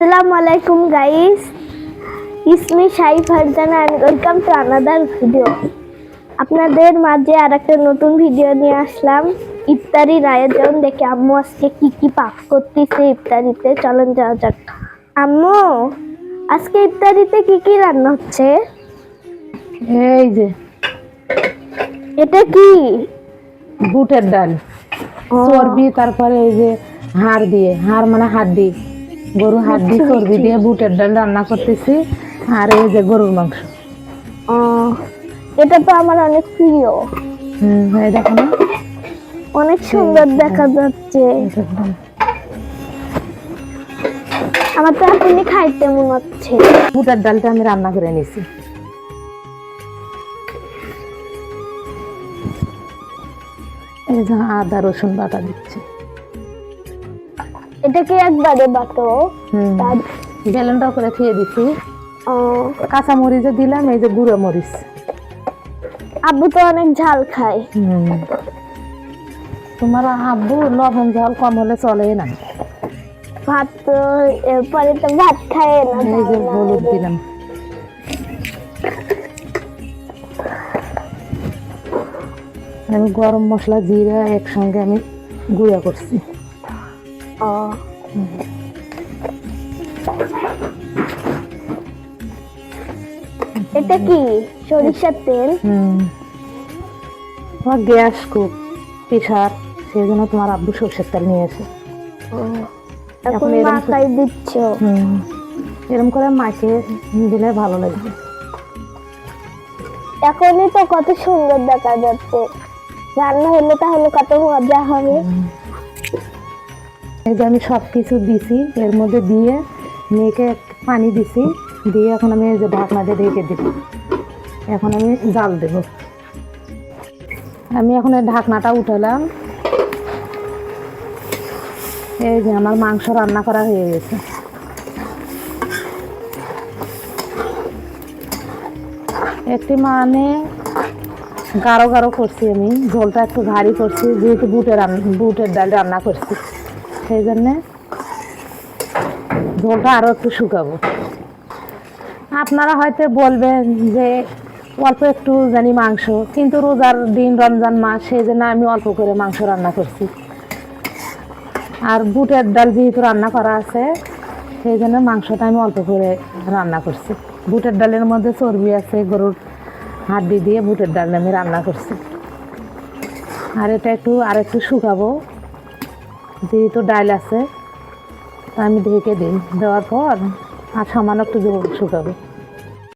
Assalamualaikum guys, it's me Shai Farzana and welcome to another video. আপনাদের মাঝে আরেকটা নতুন ভিডিও নিয়ে আসলাম ইফতারির আয়োজন দেখে। আম্মু আজকে কি কি পাক করতেছে ইফতারিতে, চলুন যাওয়া যাক। আম্মু, আজকে ইফতারিতে কি কি রান্না হচ্ছে? এই যে এটা কি? বুটের ডাল, চর্বি, তারপরে এই যে হাড় মানে হাড্ডি, গরু হাড্ডি চর্বি দিয়ে বুটের ডাল রান্না করতেছি। আর এই যে গরুর মাংস। এটা তো আমার অনেক প্রিয়। এই দেখো না, অনেক সুন্দর দেখা যাচ্ছে। আমার তো এখনই খাইতে মনে হচ্ছে। বুটের ডালটা আমি রান্না করে নিছি। এই যে আদা রসুন বাটা দিচ্ছি। এটাকে একবারে বাটো? বেলনটা করে খেয়ে দিচ্ছি। কাঁচা মরিচে দিলাম, এই যে গুঁড়ো মরিচ। আব্বু তো অনেক ঝাল খায়। তোমার আব্বু লবণ ঝাল কম হলে চলে না। ভাত তো এরপরে তো ভাত খায় না। এই যে হলুদ দিলাম। আমি গরম মশলা জিরা একসঙ্গে আমি গুঁড়া করছি। এটা কি? সরিষার তেল? তোমার গ্যাস খুব প্রেশার, সেই জন্য তোমার আব্বু সরষের তেল নিয়ে এসে এখন মাখাই দিচ্ছ। এরকম করে মাখিয়ে দিলে ভালো লাগবে। এখনই তো কত সুন্দর দেখা যাচ্ছে, রান্না হলে তাহলে কত মজা হবে। এই যে আমি সব কিছু দিছি, এর মধ্যে দিয়ে মেয়েকে পানি দিছি, দিয়ে এখন আমি এই যে ঢাকনা দিয়ে ঢেকে দিব। এখন আমি জাল দেব। আমি এখন এই ঢাকনাটা উঠালাম। এই যে আমার মাংস রান্না করা হয়ে গেছে। একটি মানে গাঢ় গাঢ় করছি, আমি ঝোলটা একটু ভারী করছি, যেহেতু বুটের ডাল রান্না করছি, সেই জন্যে ঝোলটা আরও একটু শুকাবো। আপনারা হয়তো বলবেন যে অল্প একটু জানি মাংস, কিন্তু রোজার দিন, রমজান মাস, সেই জন্য আমি অল্প করে মাংস রান্না করছি। আর বুটের ডাল যেহেতু রান্না করা আছে, সেই জন্য মাংসটা আমি অল্প করে রান্না করছি। বুটের ডালের মধ্যে চর্বি আছে, গরুর হাড্ডি দিয়ে বুটের ডাল আমি রান্না করছি। আর এটা একটু শুকাবো, যেহেতু ডাল আছে, আমি ঢেকে দিই। দেওয়ার পর আর সামান্য একটু শুকাবো।